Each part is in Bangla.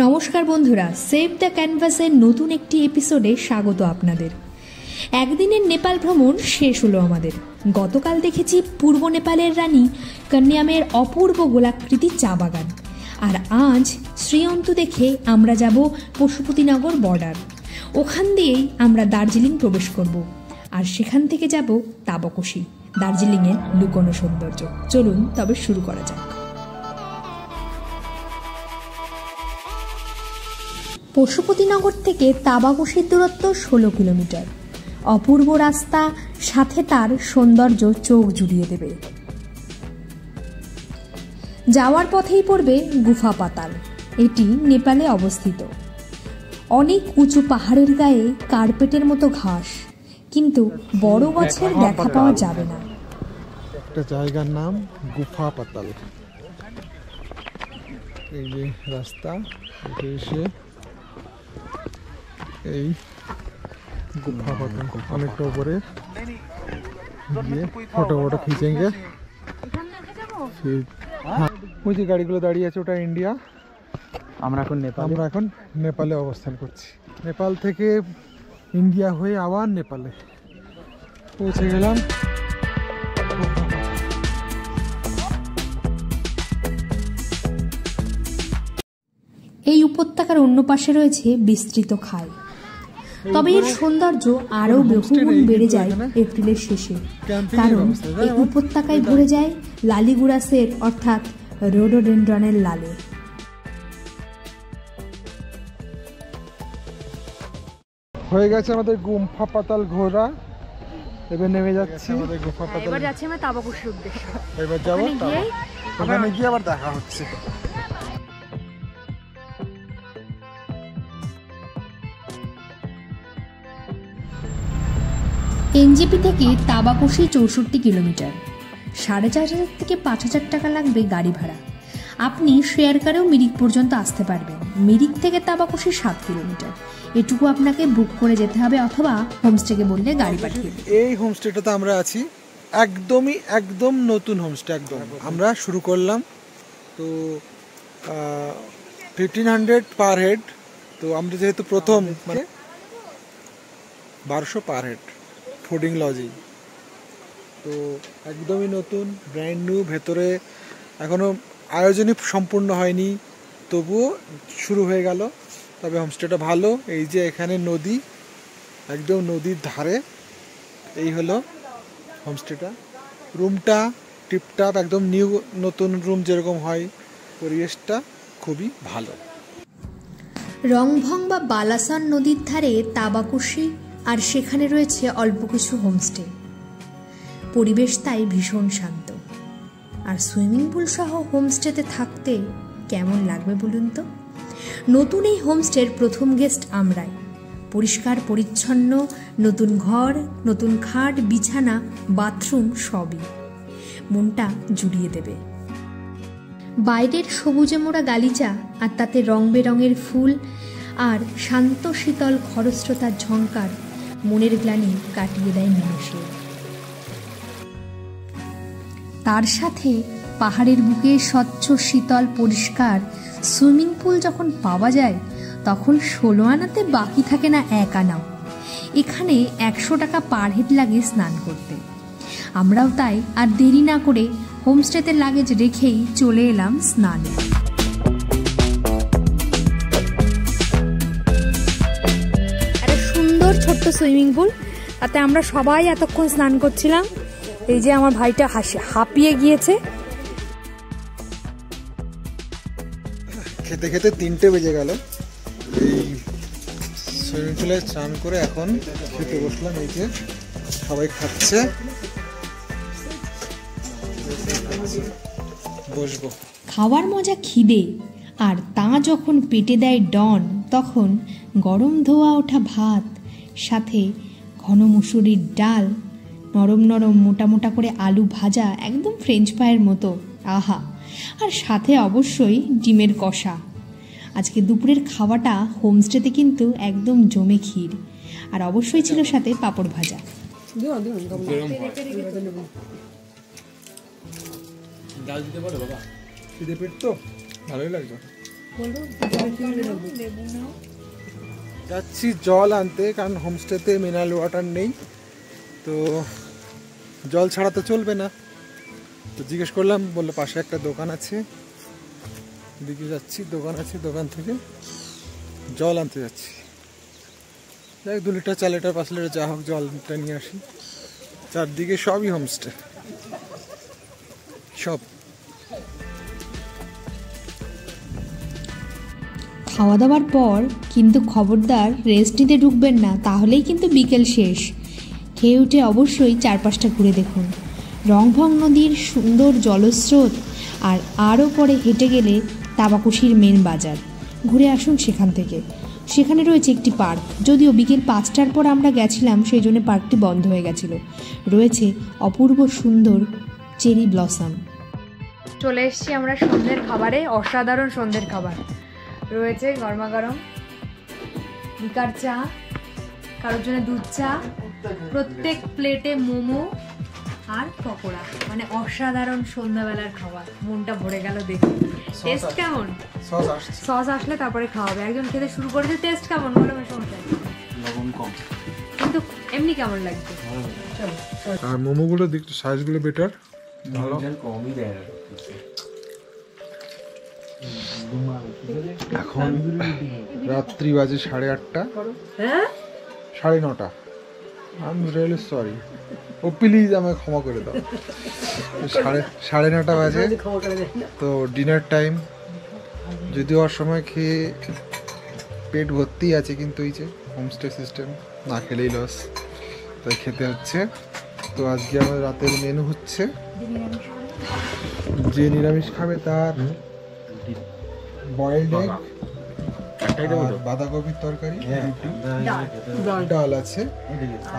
নমস্কার বন্ধুরা, সেভ দ্য ক্যানভাসের নতুন একটি এপিসোডে স্বাগত আপনাদের। একদিনের নেপাল ভ্রমণ শেষ হলো আমাদের। গতকাল দেখেছি পূর্ব নেপালের রানী কন্যামের অপূর্ব গোলাকৃতি চা বাগান, আর আজ শ্রীঅন্তু দেখে আমরা যাব পশুপতিনগর বর্ডার। ওখান দিয়েই আমরা দার্জিলিং প্রবেশ করব, আর সেখান থেকে যাব তাবাকোশি, দার্জিলিংয়ের লুকোনো সৌন্দর্য। চলুন তবে শুরু করা যাক। পশুপতিনগর থেকে তাবাকোশির দূরত্ব 16 কিলোমিটার। অপূর্ব রাস্তা, সাথে তার সৌন্দর্য চোখ জুড়িয়ে দেবে। যাওয়ার পথেই পড়বে গুফা পাতাল। এটি নেপালে অবস্থিত। অনেক উঁচু পাহাড়ের গায়ে কার্পেটের মতো ঘাস, কিন্তু বড় গাছের দেখা পাওয়া যাবে না। একটা জায়গার নাম গুফা পাতাল। এই যে রাস্তা, এসে এই गुफा पाताल অনেকটা উপরে গিয়ে ফটো খিচেঙ্গে। ওই যে গাড়িগুলো দাঁড়িয়ে আছে ওটা ইন্ডিয়া। আমরা এখন নেপালে অবস্থান করছি। নেপাল থেকে ইন্ডিয়া হয়ে আবার নেপালে পৌঁছে গেলাম। এই উপত্যকার অন্য পাশে রয়েছে বিস্তৃত খাল, তবে এর সৌন্দর্য আরও বহুগুণ বেড়ে যায় এপ্রিলের শেষে, কারণ এই উপত্যকায় ভরে যায় লালিগুড়াসের অর্থাৎ রোডোডেন্ড্রনের লালে। হয়ে গেছে আমাদের গুফা পাতাল ঘোরা। এবার নেমে যাচ্ছি আমাদের গুফা পাতাল। এবার যাচ্ছি আমরা তাবাকোশির উদ্দেশ্যে। এবার যাবো, ওখানে গিয়ে আবার দেখা হচ্ছে। এনজেপি থেকে তাবাকোশি 64 কিলোমিটার। 4,500 থেকে 5,000 টাকা লাগবে গাড়ি ভাড়া। আপনি শেয়ার কারেও মিরিক পর্যন্ত আসতে পারবেন। মিরিক থেকে তাবাকোশি 7 কিলোমিটার। এটুকু আপনাকে বুক করে যেতে হবে, অথবা হোমস্টেকে বললে গাড়ি পাঠিয়ে দেবে। এই হোমস্টেটাতে আমরা আছি, একদম নতুন হোমস্টে। একদম আমরা শুরু করলাম তো 1500 পার হেড। তো আমরা যেহেতু প্রথম, মানে 1200 পার হেড ফুডিং লজিং। তো একদমই নতুন, ব্র্যান্ড নিউ। ভেতরে এখনও আয়োজনই সম্পূর্ণ হয়নি, তবুও শুরু হয়ে গেল। তবে হোমস্টেটা ভালো। এই যে এখানে নদী, একদম নদীর ধারে। এই হলো হোমস্টেটা। রুমটা টিপটাপ, একদম নিউ, নতুন রুম যেরকম হয়। পরিবেশটা খুবই ভালো। রংভং বা বালাসান নদীর ধারে তাবাকোশি, আর সেখানে রয়েছে অল্প কিছু হোমস্টে। পরিবেশ তাই ভীষণ শান্ত। আর সুইমিং পুল সহ হোমস্টেতে থাকতে কেমন লাগবে বলুন তো? নতুন এই হোমস্টের প্রথম গেস্ট আমরাই। পরিষ্কার পরিচ্ছন্ন, নতুন ঘর, নতুন খাট, বিছানা, বাথরুম, সবই মনটা জুড়িয়ে দেবে। বাইরের সবুজে মোড়া গালিচা, আর তাতে রং বেরঙের ফুল, আর শান্ত শীতল খরস্রোতার ঝংকার মনের গ্লানি কাটিয়ে দেয় নিমেষে। তার সাথে পাহাড়ের বুকে স্বচ্ছ শীতল পরিষ্কার সুইমিং পুল যখন পাওয়া যায়, তখন 16 আনাতে বাকি থাকে না 1 আনাও। এখানে 100 টাকা পার হেড লাগে স্নান করতে। আমরাও তাই আর দেরি না করে হোমস্টেতে লাগেজ রেখেই চলে এলাম স্নানে। একটা সুন্দর ছোট্ট সুইমিং পুল, তাতে আমরা সবাই এতক্ষণ স্নান করছিলাম। এই যে আমার ভাইটা হাঁপিয়ে গিয়েছে। খেতে খেতে 3টে বেজে গেল। এই সুইমিং পুলে স্নান করে এখন খেতে বসলাম। এই যে সবাই খাচ্ছে, বসবো। খাওয়ার মজা খিদে, আর তা যখন পেটে দেয় ডন, তখন গরম ধোয়া ওঠা ভাত, সাথে ঘন মুসুরির ডাল, নরম নরম মোটা মোটা করে আলু ভাজা, একদম ফ্রেঞ্চ ফ্রাইয়ের মতো। আহা! আর সাথে অবশ্যই ডিমের কষা। আজকে দুপুরের খাওয়াটা হোমস্টেতে কিন্তু একদম জমে ক্ষীর, আর অবশ্যই ছিল সাথে পাঁপড় ভাজা। ডাল দিতে পারো বাবা? খিদে পেট তো ভালোই লাগবে। যাচ্ছি জল আনতে, কারণ হোমস্টেতে মিনারেল ওয়াটার নেই, তো জল ছাড়া তো চলবে না। তো জিজ্ঞেস করলাম, বললো পাশে একটা দোকান আছে, দিকে যাচ্ছি, দোকান আছে, দোকান থেকে জল আনতে যাচ্ছি। দেখ 2 লিটার 4 লিটার 5 লিটার যা হোক জলটা নিয়ে আসি। চারদিকে সবই হোমস্টে, সব। খাওয়া দাওয়ার পর কিন্তু খবরদার রেস্ট নিতে ঢুকবেন না, তাহলেই কিন্তু বিকেল শেষ। খেয়ে উঠে অবশ্যই চারপাশটা ঘুরে দেখুন। রংভং নদীর সুন্দর জলস্রোত, আর আরও পরে হেঁটে গেলে তাবাকুশির মেন বাজার। ঘুরে আসুন সেখান থেকে। সেখানে রয়েছে একটি পার্ক, যদিও বিকেল 5টার পর আমরা গেছিলাম, সেই জন্য পার্কটি বন্ধ হয়ে গেছিল। রয়েছে অপূর্ব সুন্দর চেরি ব্লসম। চলে এসেছি আমরা সন্ধ্যের খাবারে, অসাধারণ সন্ধ্যের খাবার। রয়েছে গরমা গরম লিকার চা, কারোর জন্য দুধ চা, প্রত্যেক প্লেটে মোমো আর পকোড়া, মানে অসাধারণ সন্ধ্যাবেলার খাবার। মনটা ভরে গেল দেখে। টেস্ট কেমন? সস আসলে তারপরে খাওয়াবে। একজন খেতে শুরু করেছে, টেস্ট কেমন বলো? সমস্যা লবণ কম, কিন্তু এমনি কেমন লাগছে? আর মোমোগুলো দেখতে সাইজগুলো বেটার, ভালো কমই দেয়। এখন রাত্রি বাজে 8:30, 9:30। আই এম রিয়েলি সরি, ও প্লিজ আমাকে ক্ষমা করে দাও। 9:30 বাজে, তো ডিনার টাইম। যদিও ওর সময় খেয়ে পেট ভর্তি আছে, কিন্তু এই যে হোমস্টে সিস্টেম, না খেলেই লস, তাই খেতে হচ্ছে। তো আজকে আমাদের রাতের মেনু হচ্ছে, যে নিরামিষ খাবে তার বয়েলড এগ, বাঁধাকপির তরকারি, ডাল আছে।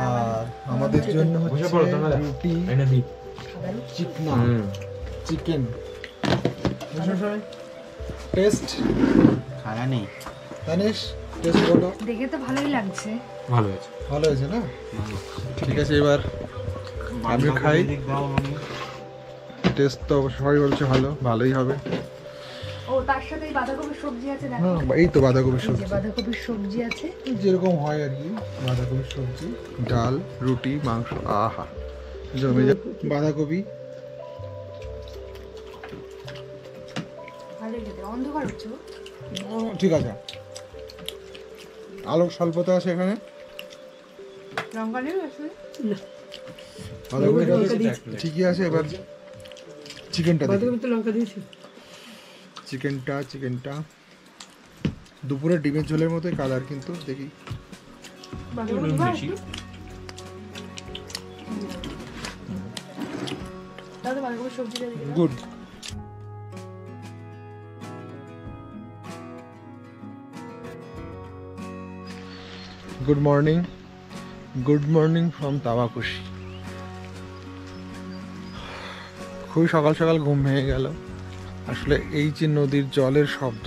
আর আমাদের জন্য হচ্ছে রুটি, চিকেন। টেস্ট খাওয়া নেই জানিস, টেস্ট বলো। দেখে তো ভালোই লাগছে। ভালো হয়েছে না? ঠিক আছে, এবার আমি খাই। টেস্ট তো সবাই বলছে ভালোই হবে। ও তার সাথে বাঁধাকপির সবজি আছে, দেখো। এই তো বাঁধাকপির সবজি, বাঁধাকপির সবজি আছে, যেরকম হয় আর কি। বাঁধাকপির সবজি, ডাল, রুটি, মাংস, আহা জমে যায়। বাঁধাকপি অন্ধকার হচ্ছে, ঠিক আছে, আলোক স্বল্পতা আছে এখানে। ঠিকই আছে। এবার চিকেনটা, চিকেনটা দুপুরে ডিমের ঝোলের মতোই কালার, কিন্তু দেখি। গুড। গুড মর্নিং ফ্রম তাবাকুশি। খুবই সকাল সকাল ঘুম ভেঙে গেল। আসলে এই যে নদীর জলের শব্দ,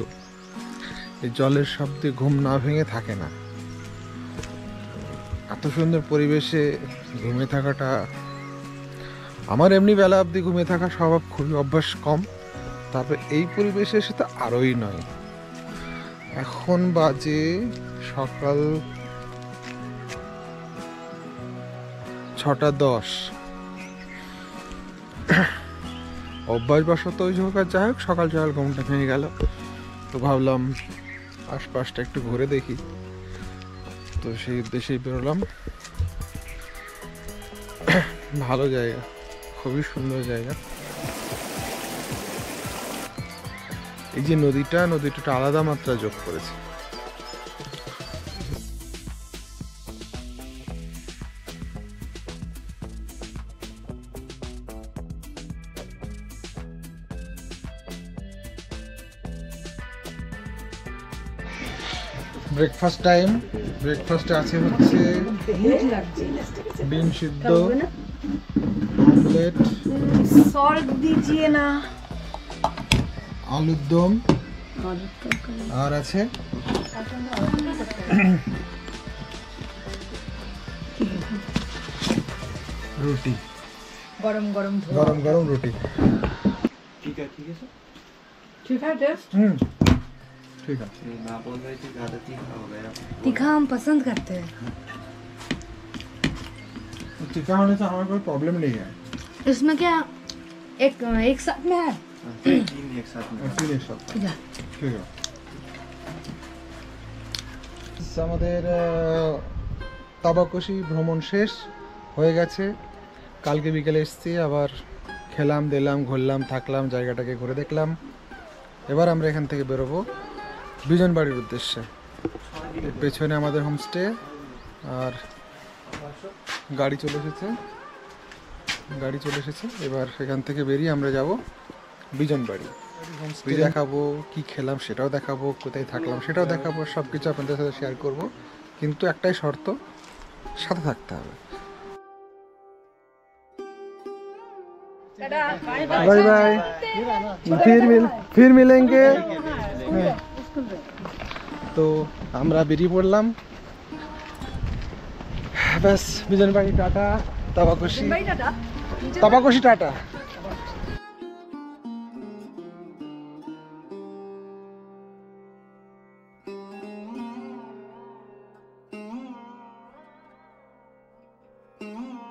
এই জলের শব্দে ঘুম না ভেঙে থাকে না। এত সুন্দর পরিবেশে ঘুমিয়ে থাকাটা, আমার এমনি বেলা অবধি ঘুমিয়ে থাকা স্বভাব, খুবই অভ্যাস কম, তারপরে এই পরিবেশে সে তো আরোই নয়। এখন বাজে সকাল 6:10। অভ্যাসবশত ওই হোক আর যাই হোক, সকাল সকাল ঘুমটা ভেঙে গেল। তো ভাবলাম আশপাশটা একটু ঘুরে দেখি, তো সেই উদ্দেশ্যেই বেরোলাম। ভালো জায়গা, খুবই সুন্দর জায়গা। এই যে নদীটা আলাদা মাত্রা যোগ করেছে। Breakfast time. ব্রেকফাস্টে আছে হচ্ছে ডিম সিদ্ধ, অমলেট, সল্ট দিজিয়ে না, আলুর দম, আর আছে রুটি, গরম গরম রুটি। ঠিক আছে। ठीक है। ना बोल रही थी ज़्यादा तीखा हो गया। तीखा हम पसंद करते हैं। तीखा होने से हमें कोई प्रॉब्लम नहीं है। इसमें क्या एक साथ में है? 3 एक साथ में। तीन एक साथ। जा। ঠিক আছে। আমাদের তাবাকশি ভ্রমণ শেষ হয়ে গেছে। কালকে বিকেলে এসেছি, আবার খেলাম দিলাম ঘুরলাম থাকলাম, জায়গাটাকে ঘুরে দেখলাম। এবার আমরা এখান থেকে বেরোবো বিজনবাড়ির উদ্দেশ্যে। এর পেছনে আমাদের হোমস্টে, আর গাড়ি চলে এসেছে। এবার এখান থেকে বেরিয়ে আমরা যাব বিজনবাড়ি। হোমস্টে দেখাবো, কি খেলাম সেটাও দেখাবো, কোথায় থাকলাম সেটাও দেখাবো, সব কিছু আপনাদের সাথে শেয়ার করব। কিন্তু একটাই শর্ত, সাথে থাকতে হবে। बाय बाय, फिर मिलेंगे। তো আমরা বেরিয়ে পড়লাম। ব্যাস, বিজনবাড়ি টাটা, তাবাকশি টাটা।